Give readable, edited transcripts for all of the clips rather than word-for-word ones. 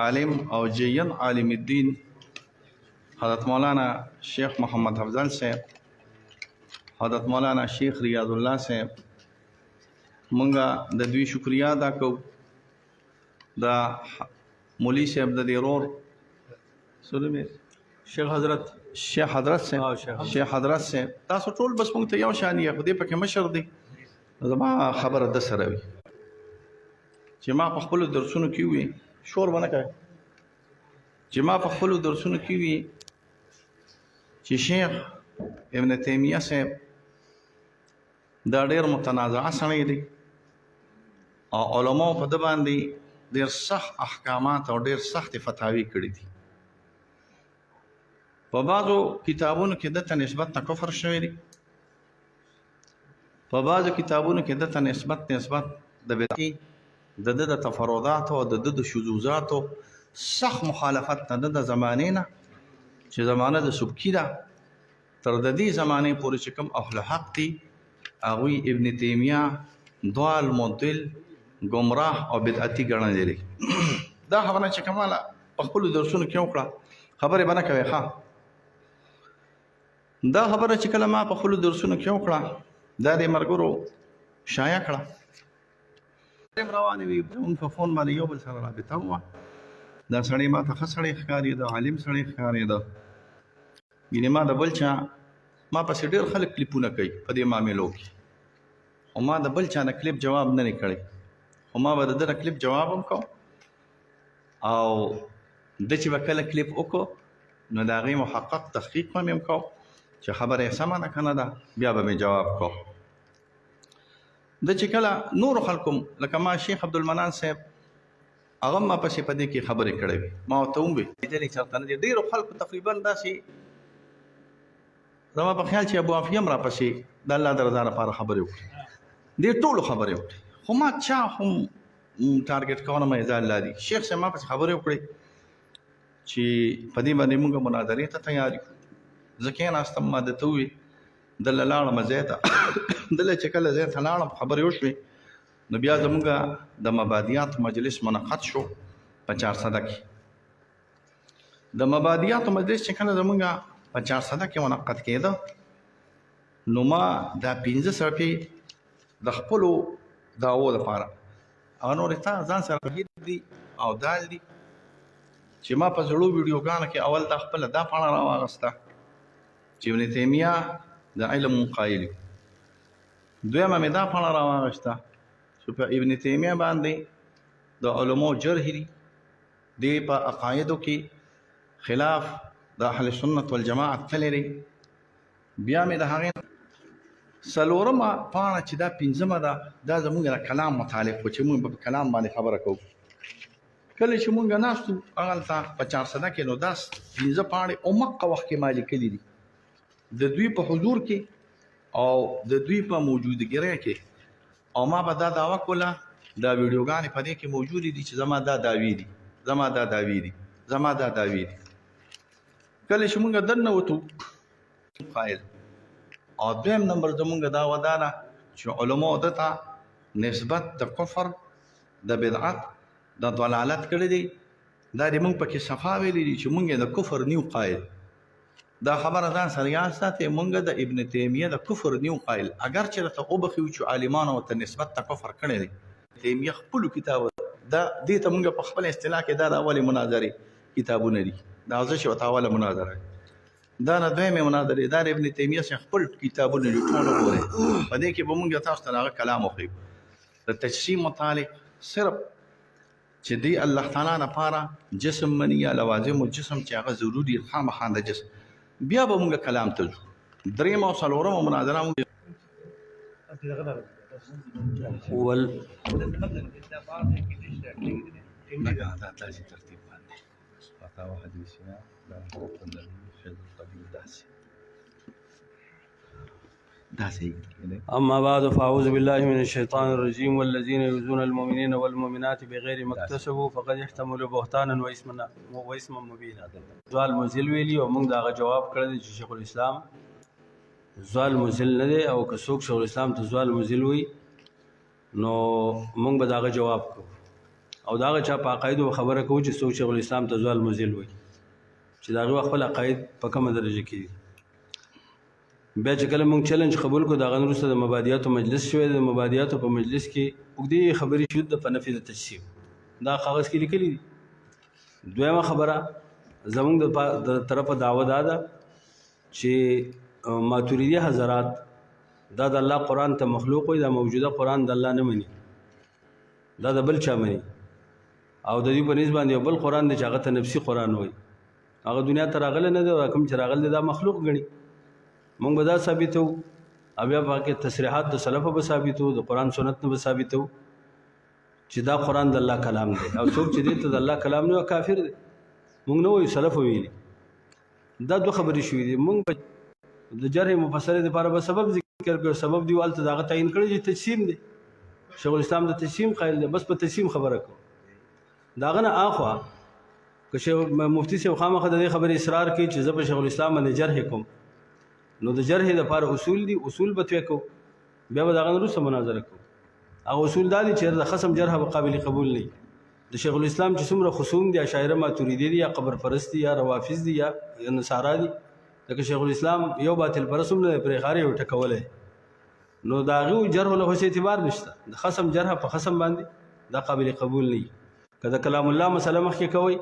عالم او جین عالم الدین حضرت مولانا شیخ محمد افضل صاحب حضرت مولانا شیخ ریاض الله صاحب مونږه د دوی شکریا ادا کوو دا مولوی صاحب د دې ورور سره شیخ حضرت صاحب تاسو ټول بس مونږ ته یو شان یې خو دې پکې مشر دی زما خبره د سره وي چې ما په خپلو درسونو کې وي شور ونه کوي چې ما په خپلو درسونو کې وي چې شیخ ابن تیمیه صاحب دا ډېر متنازعه سړی دی او علماو په ده باندې ډېر سخت احکامات او ډېر سختې فتاوی کړي دي په بعضو کتابونو کې دته نسبت ته کفر شوی دی په بعضو کتابونو کې دته نسبت د بدعتي د د تفردات او د د شذوذات سخت مخالفت نه د زمانې نه چې زمانه د سبکی ده تر د دې زمانې پورې چې کوم اهل حق دي هغوی ابن تیمیه ضال مضل گمراه او بدعتي ګڼل دي دا خبره چې کومه په خپلو درسونو کې وکړه خبرې به نه کوې ښه دا خبره چې کله ما په خپلو درسونو کې وکړه دا د ملګرو شایع کړه روانې وي مونږ په فون باندې یو بل سره رابطه وه دا سړی ما ته ښه سړی ښکارېده عالم سړی ښکارېده یعنې ما د بل چا ما پسې ډېر خلک کلیپونه کوي په دې معاملو کې خو ما د بل چا نه کلیپ جواب نه دی کړی خو ما به د ده نه کلیپ جواب هم کو او ده چې به کله کلیپ وکړو نو د هغې محقق تحقیق به مې هم کو چې خبره یې سمه ده که نه ده بیا به مې جواب کو د چې کله نورو خلکو لکه ما شیخ عبدالمنان صاحب هغه ما پسې په دې کې خبرې کړې وي ما ورته هم وې لیدلې چېرته نه دي ډېرو خلکو تقریبا داسې زما په خیال چې ابو عافیه هم راپسې د الله د رضا لپاره خبرې وکړي دې ټولو خبرې وکړي خو ما چا هم ټارګېټ کوونه مې ځان لا دي شیخ صاحب ما پسې خبرې وکړې چې په دې باندې مونږ مناظرې ته تیار یو زه کېناستم ما درته ووې دله لاړم ځای ته دله چې کله ځای ته لاړم خبرې وشوې نو بیا زمونږ د مبادیاتو مجلس منعقد شو په چارسده کې د مبادیاتو مجلس چې کله زمونږ په چارسده کې منعقد کېده نو ما دا 15 صفحې د خپلو دعوو لپاره هغه نورې تا ځان سره بهیر دي او دال دي چې ما په زړو ویډیوګانو کې اول دا خپله دا پاڼه راواغسته چې ابن تیمیه د علم قایل دویمه مې دا پاڼه راواغسته چې په ابن تیمیه باندې د علماو جرح دي دې په عقایدو کې خلاف د اهل سنت والجماعت تللی دی بیا مې د هغې څلورمه پاڼه چې دا پنځمه ده دا زموږ د کلام متعلق و چې موږ په کلام باندې خبره کوو کله چې موږ ناستو هغلته په چارسده کې نو دا 15 پاڼې عمقه وخت کې ما لیکلي دي د دوی په حضور کې او د دوی په موجودګۍ کې او ما به دا دعوه کوله دا ویډیوګانې په دې کې موجودې دي چې زما دا دعوې دي کله چې موږ دننه وتو قایل او دویم نمبر زمونږ دا ودا ده چې علماو ده ته نسبت د کفر د بدعت د ضلالت کړی دی دا د موږ پکې صفا ویلي دي چې موږ د کفر نیو قایل دا خبره ځان سره یاد ساتئ موږ د ابن تیمیه د کفر نیو قایل اگر چې راته وبخي چې عالمانو ورته نسبت ته کفر کړی دی تیمیه خپلو کتاب دا دې ته موږ په خپل اصطلاح کې دا د اولې مناظرې کتابونه دي دا زه چې ورته اوله مناظره دا نه دویمې مناظرې دا د ابن تیمیه څخه خپل کتابونه دي ټول وګورئ په دې کې به موږ تاسو ته هغه کلام وښیو د تجسیم متعلق صرف چې دی الله تعالی لپاره جسم مني یا لوازم الجسم چې هغه ضروري خامخا د جسم بیا به موږ کلام ته ځو درېیمه او څلورمه مناظره موږ دا تاسې ترتیب باندې فتاوی حدیثیه دا حروف النبی فیض القدیر داسې أما بعد فأعوذ بالله من الشيطان الرجيم والذين يؤذون المؤمنين والمؤمنات بغير ما اكتسبوا فقد احتملوا بهتانا وإثما مبينا. زوال مزل ویلی او موږ داغه جواب کړی چې شیخ الاسلام زوال مزل نه دی او که څوک شیخ الاسلام ته زوال مزل وي نو موږ به داغه جواب کوو او دا چا په عقایدو خبره کوي چې څوک شیخ الاسلام ته زوال مزل وي چې دا غو خپل عقاید په کومه درجه کې دي. بیا چې کله موږ چیلنج قبول کو دا غنوسته د مبادیاتو مجلس شوی د مبادیاتو په مجلس کې وګړي خبرې شو د فنفي د تجسیم دا کاغذ کې لیکلي دي. دویمه خبره زمونږ د طرفه دعوه ده چې ماتوریدی حضرات دا د الله قرآن ته مخلوق وي دا موجوده قرآن د الله نه مني دا د بل چا مني او د دې په نسبت باندې بل قرآن دی چې هغه ته نفسي قرآن وي هغه دنیا ته راغلی نه دی کوم چې راغلی دا مخلوق ګڼي. موږ به دا ثابتو او بیا باقي تصریحات د سلفو به ثابتو د قرآن سنت نه به ثابتو چې دا قرآن د الله کلام دی او څوک چې دې ته د الله کلام نه کافر دی. موږ نه وایو سلف ویلي دا دوه خبرې شوې دي. موږ د جرح مفسر لپاره به سبب ذکر کړو سبب دی والته دا تعین کړی چې تجسیم دی شیخ الاسلام د تجسیم قائل دی بس په تجسیم خبره کو داغه نه اخوا که شیخ مفتی صاحب خامخه د خبرې اصرار کوي چې زه په شیخ الاسلام باندې جرح کوم نو د جرح لپاره اصول دي اصول به کو بیا به داغه وروسته مناظره کو. هغه اصول دي چې د خصم جرح به قابل قبول نه د شیخ الاسلام چې څومره خصوم دي اشاعره ماتوریدی دي یا قبر پرست دي یا روافض دي یا نصارا دي لکه شیخ الاسلام یو باطل پرسوم نه پرې خاري او ټکوله نو داغه جرح له هیڅ اعتبار نشته د خصم جرح په خصم باندې دا قابل قبول نه کله کلام الله مسله مخکې کوي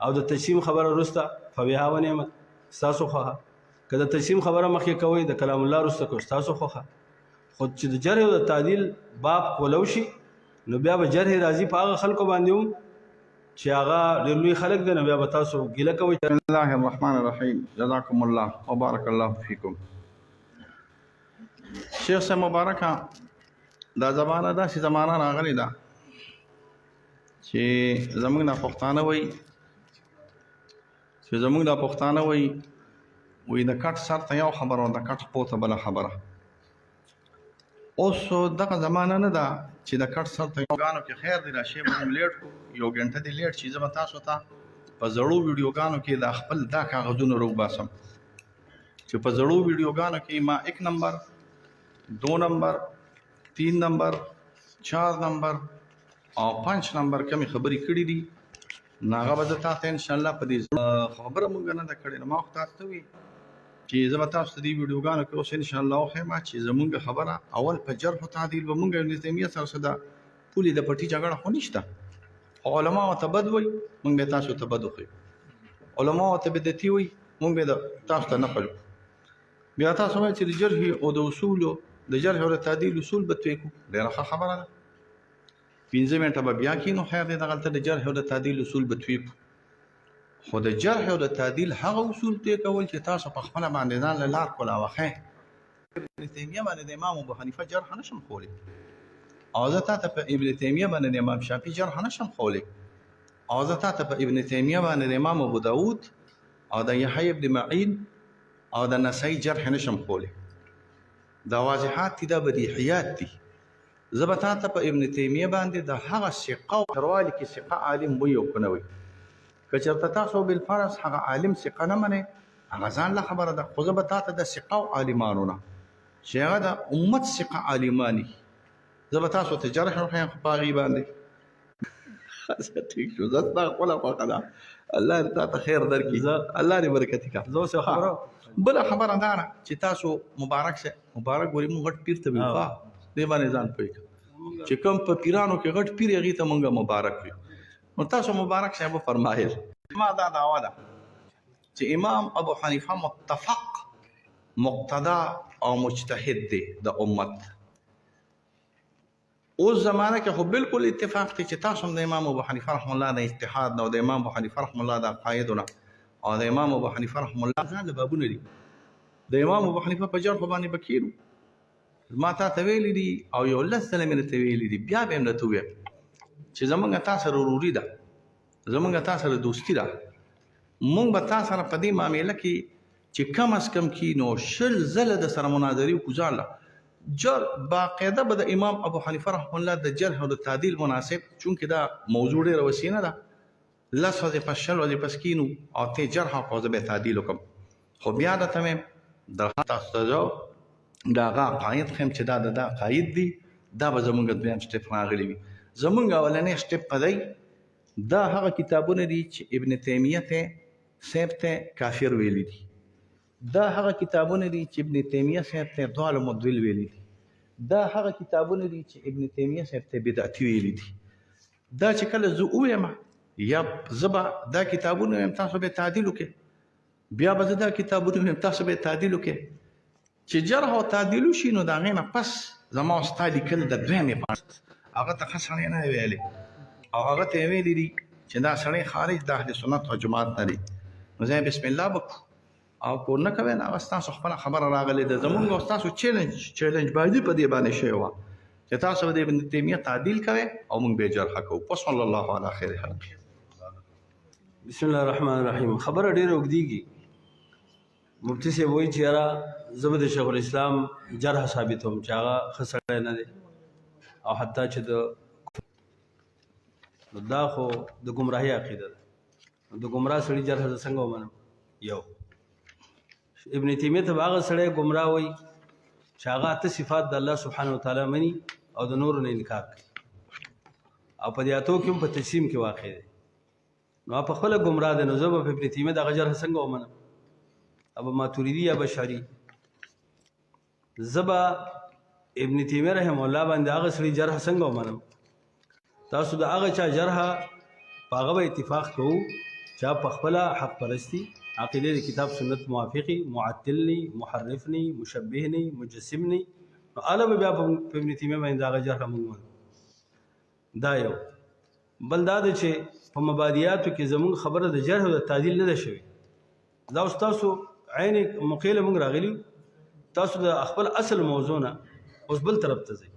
او د تجسیم خبره رسته فبها ونعمت تاسو خو کله تجسیم خبره مخکې کوي د کلام الله رسته کو تاسو خو خود چې د جرح او د تعدیل باب کولوشي نو بیا به جرح راځي په هغه خلکو باندې چې هغه لوی خلک دي نو بیا به تاسو ګیله کوئ. بسم الله الرحمن الرحیم جزاکم الله وبارک الله فیکم. شیخ صاحب مبارکه دا زمانہ داسې زمانہ راغلی ده چې زمونږ د پښتانه وایي د کټ سر ته یو خبره او د کټ پوته بله خبره. اوس دغه زمانہ نه ده چې د کټ سر ته یوګانو کې خیر دی راشي به لیټ کو یو غنټه دی لیټ چې زه به تاسو ته په زړو ویډیوګانو کې د خپل دا کاغذونه روباسم چې په زړو ویډیوګانو کې ما 1 نمبر 2 نمبر 3 نمبر 4 نمبر او 5 نمبر کمی خبرې کړې دي ناغه به تاسو ان شاء الله په دې خبره مونږ نه ده کړې ما خو تاسو وی چې زه به تاسو ته دې ویډیوګانو کې اوس ان شاء الله واخلم چې زمونږ خبره اول په جرح او تعدیل به مونږ ابن تیمیه سره صدا پولی د پټي جګړه خو نشته علماء ته بد وي مونږ به تاسو ته بد وخی علماء ته بدعتي وي مونږ به تاسو ته نقل بیا تاسو وایئ چې د جرح او د اصول د جرح او د تعدیل اصول به تویکو ډېره ښه خبره ده 15 منټه به بیا کینو خیر دی دغلته د جرح او د تعدیل اصول به تویکو خو د جرح او د تعدیل هغه اصول ته کول چې تاسو په خپل باندې ځان له لار کولا واخې ابن تیمیه باندې د امام ابو حنیفه جرح نشم خولی او زه تاسو په ابن تیمیه باندې د امام شافعي جرح نشم خولی او زه تاسو په ابن تیمیه باندې د امام ابو داود او د یحیی ابن معین او د نسائی جرح نشم خولی دا واضحات دي د بدیهیات دي زه به تاسو په ابن تیمیه باندې د هغه ثقه او تروالي کې ثقه عالم وي او کنه وي که چېرته تاسو بالفرض هغه عالم ثقه نه منئ هغه ځان له خبره ده خو زه به تاسو د ثقه او عالمانو نه چې هغه د امت ثقه عالمانی زه به تاسو ته جرح وښیم په هغې باندې ټیک شو زه ستا خپله خوښه ده الله دې تا ته خیر درکړي الله دې برکت وکړي. زه اوس خبره بله خبره دا ده چې تاسو مبارک ګورې مونږ غټ پیر ته ویو دې باندې ځان پوه کړه چې کوم په پیرانو کې غټ پیر هغې ته مونږ مبارک وي نو تاسو مبارک صاحب فرمایل ما دا دعوه ده چې امام ابو حنیفه متفق مقتدا او مجتهد دی د امت اوس زمانه کې خو بالکل اتفاق دی چې تاسو د امام ابو حنیفه رحم الله د اجتهاد نه او د امام ابو حنیفه رحم الله د عقایدونه او د امام ابو حنیفه رحم الله ځان له بابونه دي د امام ابو حنیفه په جرح باندې بکیرو ما تا ته ویلي دي او یو لس ځله مې ته ویلي دي بیا به هم درته ووایم چې زمونږ تاسو سره وروري ده زمونږ تاسو سره دوستي ده مونږ به تاسو سره په دې معامله کې چې کم از کم کینو 20 ځله د سره مناظرې وکړو باقاعده به د امام ابو حنیفه رحم الله د جرح او د تعدیل مناسب چونکې دا موضوع ډېره وسیع نه ده لس ورځې پس 20 ورځې پس کینو او ته جرح او زه به تعدیل وکړم خو بیا درته مې د تاسو ته د هغه عقاید ښیم چې دا د عقاید دي دا به زمونږ دویم سټپ راغلی وي زمونږ اولنی سټپ په دی دا هغه کتابونه دي چې ابن تیمیه ته صاحب ته کافر ویلي دي. دا هغه کتابونه دي چې ابن تیمیه صاحب ته ضال مضل ویلي دي. دا هغه کتابونه دي چې ابن تیمیه صاحب ته بدعتي ویلي دي. دا چې کله زه ووایم یا زبا دا کتابونه هم تاسو به تعدیل وکړئ، بیا به دا کتابونه هم تاسو به تعدیل وکړئ. چې جرح او تعدیل وشي نو د هغې نه پس زما او ستا لیکل د دویمې پاڼې هغه ته ښه سړی نه ویلی او هغه ته یې ویلي دي چې دا سړی خارج د اهل سنت او جماعت نه دی. نو زه بسم الله وکړو او کو نه کوئ نو هغه ستاسو خپله خبره راغلې ده. زمونږ او ستاسو چیلنج بازي په دې باندې شوې وه چې تاسو به د ابن تیمیه تعدیل کوئ او موږ به یې جرحه کوو. وصلی الله علی خیر خلقه. بسم الله الرحمن الرحیم. خبره ډېره اوږدېږي. مفتي صاحب وایي چې یاره زه به د شیخ الاسلام جرح ثابتوم چې هغه ښه سړی نه دی او حتی چې دا خو د ګمراهۍ عقیده ده. د ګمراه سړي جرح زه څنګه ومنم؟ یو ابن تیمیه ته به هغه سړی ګمراه وایي چې هغه اته صفات د الله سبحانه وتعالی مني او د نورو نه انکار کوي او په دې اتو کې هم په تجسیم کې واقع دی. نو په خپله ګمراه دی. نو زه به په ابن تیمیه دغه جرح څنګه ومنم؟ ابو ماتوریدی یا بشری زبا ابن تیمیه رحم الله باندې هغه سړي جرح څنګه ومنم؟ تاسو د هغه چا جرح په هغه به اتفاق کوو چې په خپله حق پرستی عقیده د کتاب سنت موافقي، معطل ني، محرف ني، مشبه ني، مجسم ني، نو هغه به بیا په ابن تیمیه باندې هغه جرح موږ ومنو. دا یو. بل دا دی چې په مبادیاتو کې زموږ خبره د جرح او د تعدیل نه ده شوې. دا اوس تاسو عین موقع له موږ راغلي تاسو د خپل اصل موضوع نه اوس بل طرف ته ځئ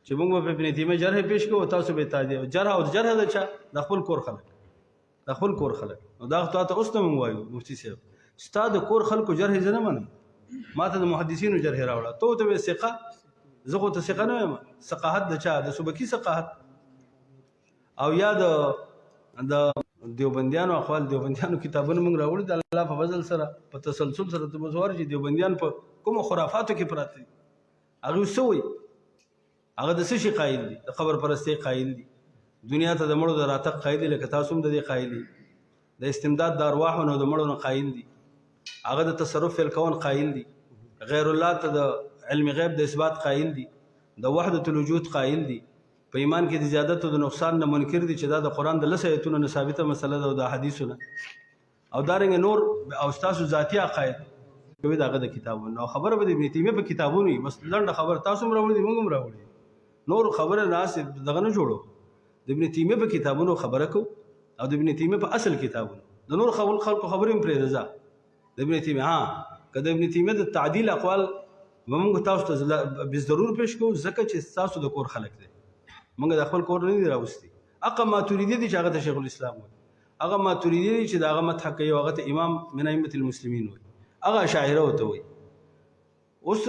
چې موږ به په ابن تیمیه جرح پیش کوو تاسو به تعدیل جرح او جرح د چا د خپل کور خلک د خپل کور خلک. نو دا ته اوس ته موږ وایو مفتي صاحب ستا د کور خلکو جرح زه نه منم، ما ته د محدثینو جرح راوړه. ته به ثقه، زه خو ته ثقه نه یم. ثقاحت د چا؟ د سبکي ثقاحت او یا د دیوبندیانو اخوال دیوبندیانو کتابونه موږ راوړي د الله په فضل سره په تسلسل سره ته بزور چې دیوبندیان په کوم خرافاتو کې پراته دي. هغه سوی هغه د څه شي قایل دي؟ د خبر پرستی قایل دي، دنیا ته د مړو د راتګ قایل دي، لکه تاسو هم د دې قایل دي، د استمداد د ارواحو نه د مړو نه قایل دي، هغه د تصرف فی الکون قایل دي، غیر الله ته د علم غیب د اثبات قایل دي، د وحدت الوجود قایل دي، په ایمان کې د زیادت او د نقصان نه منکر دي چې دا د قرآن د 10 آیتونو نه ثابته مسله ده او د حدیثونه او دارنګه نور او تاسو ذاتی عقاید کوي دغه د کتابونو. نو خبره به د ابن تیمیه په کتابونو بس لنډه خبر تاسو هم راوړي موږ هم راوړي، نور خبره ناس دغه نه جوړو. د ابن تیمیه په کتابونو خبره کو او د ابن تیمیه په اصل کتابونو د نور خلکو خبرې هم پرې رضا د ابن تیمیه. ها کله ابن تیمیه د تعدیل اقوال موږ تاسو ته به ضرور پېښ کوو ځکه چې تاسو د کور خلک دي، موږ د خپل کور نه دی راوستي. هغه ماتوریدی دي چې هغه ته شیخ الاسلام وایي، هغه ماتوریدی دي چې د هغه مدح کوي، هغه ته امام من ائمه المسلمین وایي، هغه اشاعره وته وایي. اوس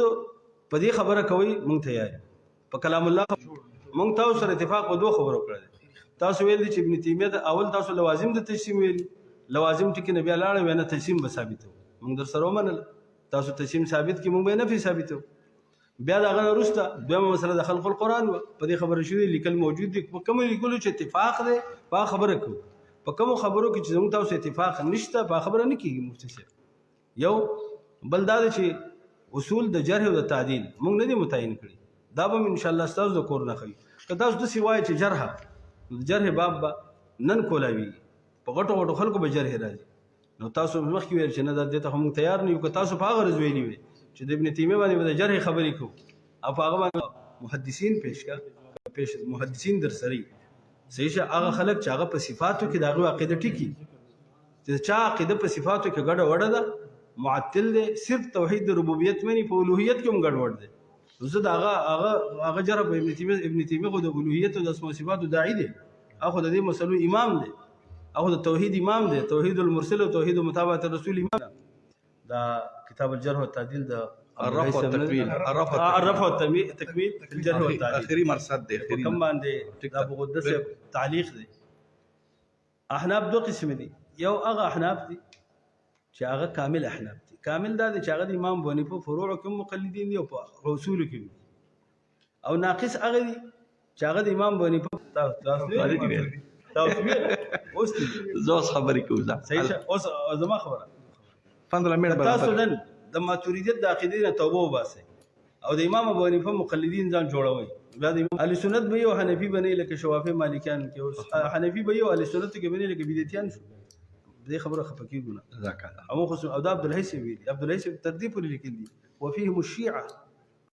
په دې خبره کوي موږ تیار په کلام الله. موږ تاسو سره اتفاق په دوه خبرو کړل. تاسو ویل چې ابن تیمیه د اول تاسو لوازم د تجسیم ویل، لوازم ټکی نبی الله علیه و تجسیم به ثابتو، موږ در سره ومنل. تاسو تجسیم ثابت کی موږ به نفي ثابتو. بیا دا غن وروسته دویمه مسله د خلق القرآن و په دې خبره شوې لیکل موجود دي. په کوم لیکلو چې اتفاق دی په خبره کوو، په کوم خبرو کې چې زموږ تاسو اتفاق نشته په خبره نه کیږي. مفتي صاحب یو بل دا چې اصول د جرح او د تعدیل موږ نه دي متعین کړي، دا به ان شاء الله تاسو د کور نه کوي. که تاسو د سیوای چې جرح باب به نن کولاوي په غټو غټو خلکو به جرح راځي، نو تاسو مخکې ویل چې نه د دې ته موږ تیار نه یو. که تاسو په هغه ورځ ویلي وي چې د ابن تیمیه باندې د جرح خبرې کوو او هغه باندې محدثین پیش محدثین در سری صحیح شه هغه خلک چې هغه په صفاتو کې دغه عقیده ټیکی چې چا عقیده په صفاتو کې ګډه وډه ده، معطل دی، صرف توحید ربوبیت مني، په اولوهیت کې هم ګډ وډ دی. زه د هغه جرح په ابن تیمیه خو د اولوهیت او د اسماء صفات داعی دی، هغه د دې مسلو امام دی، هغه د توحید امام دی، توحید المرسل او توحید متابعه الرسول امام. دا کتاب الجرح والتعديل ده الرفع والتكميل التكميل في الجرح والتعديل اخري مرصد دي اخري كم باندې دا بقدس تعلیق دي. احناف دو قسم دي، یو هغه احناف دي چې هغه کامل احناف دي. کامل دا چې هغه د امام بونی په فروع کې مقلدین دي او په اصول کې، او ناقص هغه دي چې هغه د امام بونی په تاسو اوس زه اوس خبرې کوم صحیح شه اوس زما خبره 15 منټ تاسو برابر نن د ماتوریدیت د عقیدې نه توبه وباسئ او د امام ابو حنیفه مقلدین ځان جوړوي بیا د اهل سنت به یو حنفي بنئ لکه شوافی مالکیان کې اوس حنفي به یو اهل سنت کې بنئ لکه بدعتیان شو دې خبره خفه کیږي نه جزاک الله او خو او د عبد الحی ویلي عبد الحی تر دې پورې لیکل دي وفيهم الشيعه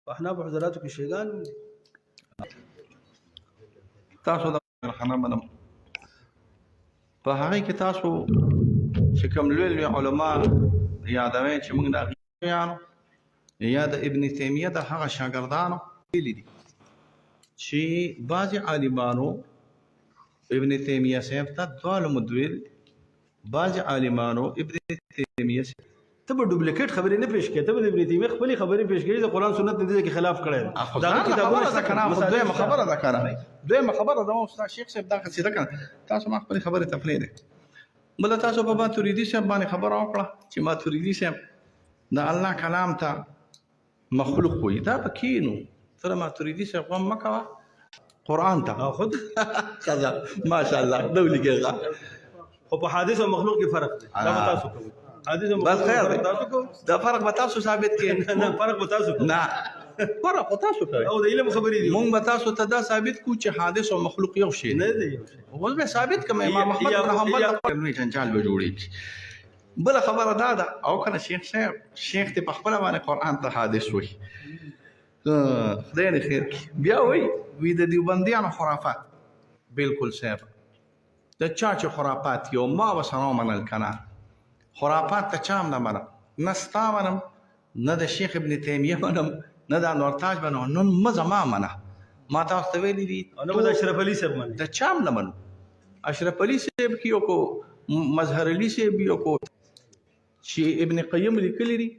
واحنا په حضراتو کې شیعان تاسو د خانه منم په هغه کې تاسو چې کوم لوی علما یادوي چې موږ د غیانو یا د ابن تیمیه د هغه شاګردانو ویلي دي چې بعض عالمانو ابن تیمیه صاحب ته دوه مدویل بعض عالمانو ابن تیمیه ته به ډوپلیکیټ خبرې نه پیش کړې ته به د ابن تیمیه خپلې خبرې پیش کړې د قرآن سنت نه دې کې خلاف کړی دا کتابونه څه کنه دویمه خبره ده کنه دویمه خبره ده استاد شیخ صاحب دا څه ده کنه تاسو ما خپلې خبرې تفریح ده بل تاسو په ماتوریدي صاحب باندې خبره وکړه چې ماتوریدي صاحب د الله کلام ته مخلوق وي دا پکینو تر ماتوریدي صاحب هم مکوا قرآن ته خود ماشاء الله دولي کې خو په حادث او مخلوق کې فرق دی دا به تاسو کوئ حادث او بس خیر مخلوق تاسو کوئ دا فرق به تاسو ثابت کړئ نه فرق به تاسو کوئ نه فرق به تاسو کوئ او د علم خبرې دي مونږ به تاسو ته دا ثابت کو چې حادث او مخلوق یو شی نه دی اوس به ثابت کوم امام احمد بن حنبل لوی جنجال به جوړیږي بل خبره دا ده او کنه شیخ صاحب شیخ ته په خپل باندې قرآن ته حادث وي خدای دې خیر بیا وی د دیوبندیانو خرافات بالکل صاحب د چا چې خرافات یو ما وسره منل کنه خرافات ته چام نه منم نه ستا منم نه د شیخ ابن تیمیه منم نه د انور تاج منم نن مزه ما منه ما تاسو ته ویلي دي نو د اشرف علي صاحب مني د چام نه منو اشرف علي صاحب کیو کو مظهر علي صاحب یو کو چې ابن قیم لیکلی دي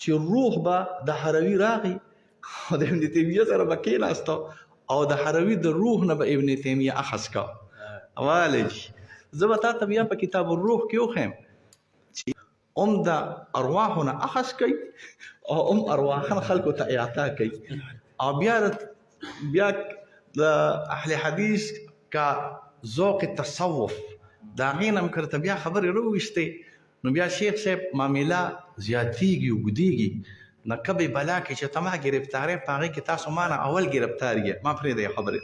چې روح به د حروي راغی او د ابن تیمیه سره به کېناستو او د حروي د روح نه به ابن تیمیه اخذ کا والج زه به تا ته بیا په کتاب الروح کې وښیم چې د ارواحونه اخذ کوي او ارواحن خلکو ته اعطا کوي او بیا د اهل حدیث کا ذوق التصوف دا غینم کرته بیا خبرې رويشته نو بیا شیخ صاحب معاملہ زیاتیږي وګدیږي نه کبه بلا کې چې تما گرفتارې پاره کې تاسو ما نه اول گرفتاریه ما پرې د خبرې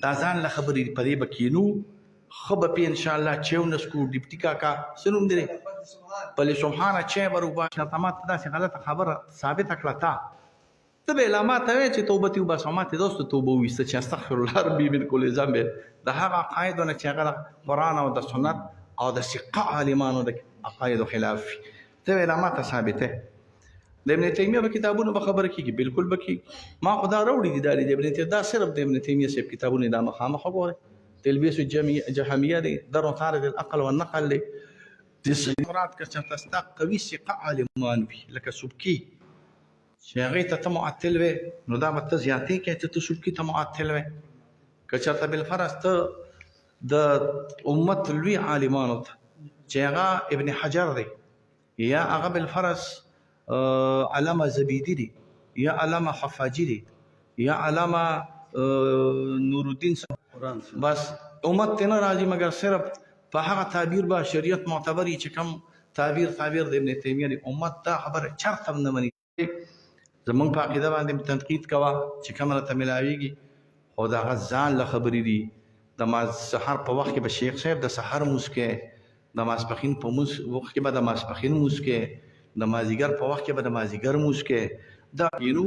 دا ځان له خبرې پرې بکینو خب په ان شاء الله چې ونسکو ډیپټی کاکا سنوم درې په سبحانه چې برو با تما ته دا غلطه خبره ثابت کړه تا ته به علامات چې توبه تی وبا سمات دوست توبه وست چې استغفر الله ربي من كل ذنب دا هغه قاعده چې هغه قران او د سنت او د ثقه عالمانو د عقاید خلاف ته علامات ثابته د ابن تیمیه په کتابونو به خبره کیږي بالکل بکی ما خدا وروړي دي د ابن تیمیه دا صرف د ابن تیمیه سب کتابونه د مخامخ وګوره تلبيس الجهميه دي در طارد العقل والنقل دي مراد که تستق قوي ثقه عالمان بي لکه سبکی شيغي ته معطل وي نو دا مت زیاتې کې ته سبکی ته معطل وي کچته بالفرض ته د امت لوی عالمانو ته چې ابن حجر دی یا هغه بالفرض علامه زبیدی دی یا علامه حفاجی دی یا علامه نور الدین قرآن بس امت ته نه راځي مګر صرف په هغه تعبیر به شریعت معتبري چې کوم تعبیر د ابن تیمیه دی امت دا خبره چرته نه مني زمونږ په عقیده باندې تنقید کوا چې کومه ته ملاويږي خو دا غزان له خبرې دي د سحر په وخت کې به شیخ صاحب د سحر موسکه د ماسپخین په وخت کې به د ماسپخین موسکه د مازیګر په وخت کې به د مازیګر موسکه دا یینو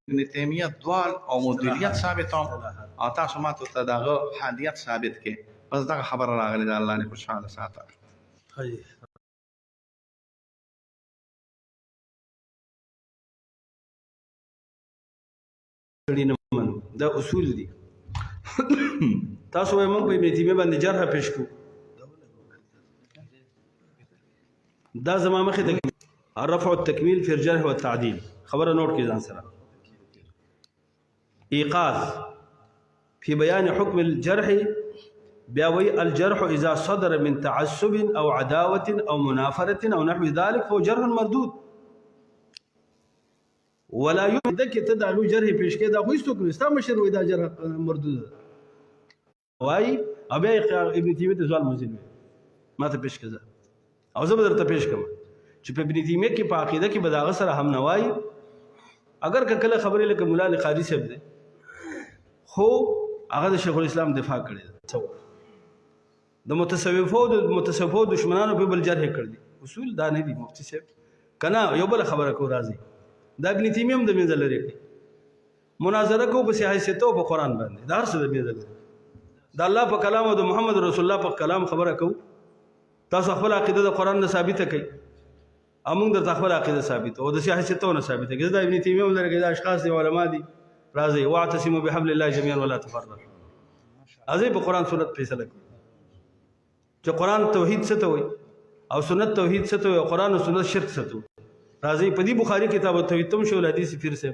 ابن تیمیه دوال او مدیریت ثابت او تاسو ماته ته دغه حادیت ثابت کې بس دا خبره راغلی د الله نه خوشاله ساته دا اصول دي تاسو موږ په ابن تیمیه باندې جرح پیش کو دا زما مخه د رفع التکمیل فی الجرح والتعدیل خبره نوٹ کی ځان سره ایقاظ فی بیان حکم الجرح بیا وی الجرح اذا صدر من تعصب او عداوه او منافره او نحو ذلك فهو جرح مردود ولا يمدك تدعو جرح پیش کې دا خو هیڅ څوک نستا مشر وې دا جرح مردود وای او بیا ابن تیمیه ته سوال مزل ما ته پیش کړه او زه به درته پیش کوم چې په ابن تیمیه کې په عقیده کې به داغه سره هم نوای اگر کله خبرې لکه مولا قاری صاحب دی خو هغه د شیخ الاسلام دفاع کړی د متصوفو دشمنانو په بل جرح کړ دي اصول دا نه دي مفتی صاحب کنه یو بل خبره کو راځي دا ابن تیمیه هم د منځ لري مناظره کو په سیاست او په قران باندې دا هر څه د منځ لري د الله په کلام او د محمد رسول الله په کلام خبره کو تاسو خپل عقیده د قران نه ثابته کړئ امون د خپل عقیده ثابت او د سیاست نه ثابته کړئ دا ابن تیمیه هم لري دا اشخاص دي علما دي راځي واعتصموا بحبل الله جميعا ولا تفرقوا ازي په قران سنت فیصله کوي چې قران توحید څه ته وایي او سنت توحید څه ته وایي او قران او سنت شرک څه ته وایي راځي په دې بخاری کتاب التوحید تم شو حدیث پیر سے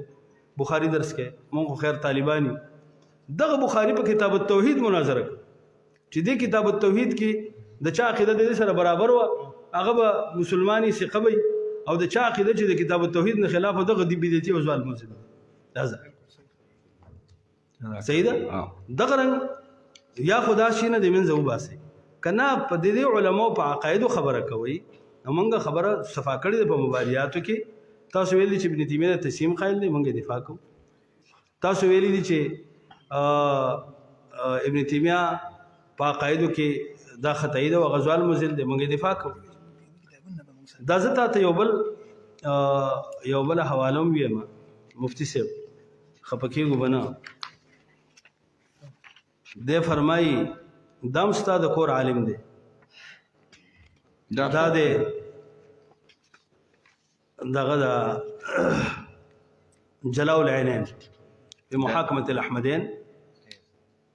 بخاری درس کې مونږ خیر طالبانی دغه بخاری په کتاب التوحید مناظره چې دې کتاب التوحید کې د چا عقیده د سره برابر و هغه به مسلمانی ثقه او د چا عقیده چې د کتاب التوحید نه خلاف دغه دی بدعتي او ظالم مسلم دا صحیح ده دغه رنګ یا خدا شینه د منځ وباسي کنا په دې علماء په عقاید خبره کوي موږ خبره صفا کړې په مبادیاتو کې تاسو ویلي چې ابن تیمیه تسلیم قائل دی موږ دفاع کوو تاسو ویلي دي چې ابن تیمیه په عقایدو کې دا خطای ده او غزوال مزل دی موږ دفاع کوو دا زه ته یو بل حواله ویم مفتی صاحب خپکیږو بنا د فرمایي دم ستاد کور عالم دی دا دی دغه جلاء العینین په محاکمه الاحمدین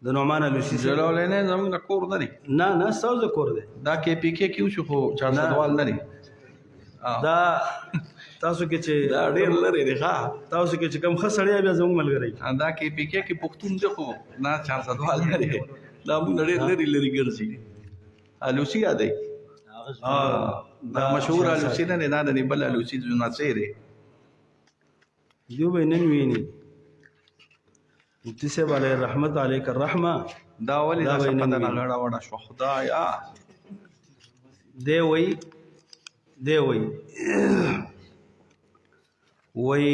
د نعمان الوسی جلاء العینین زموږ کور نه دی نه ساوز کور دی دا کې پی کې کیو شو خو 400 وال نه دی دا تاسو کې چې دا ډېر لري دی ښا تاسو کې چې کم خسړیا بیا زموږ ملګری دا کې پی کې پښتون دی خو نه 400 وال نه دی دا موږ ډېر لري ګرځي الوسی یادای دا مشهور الوسی نه نه د بل الوسی جنا چیرې دیو به نن ویني مفتی صاحب علیه رحمت علیک الرحمه دا ولی دا څه پته نه غړا وړا شو خدایا دی وی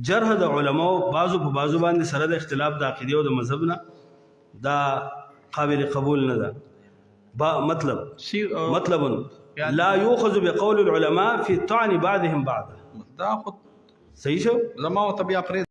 جرح د علماء بعضو په بعضو باندې سره د اختلاف د عقیده او د مذهب نه دا قابل قبول نه ده مطلب لا يؤخذ بقول العلماء في طعن بعضهم بعضا دا خود صحیح شو زما او طبيعه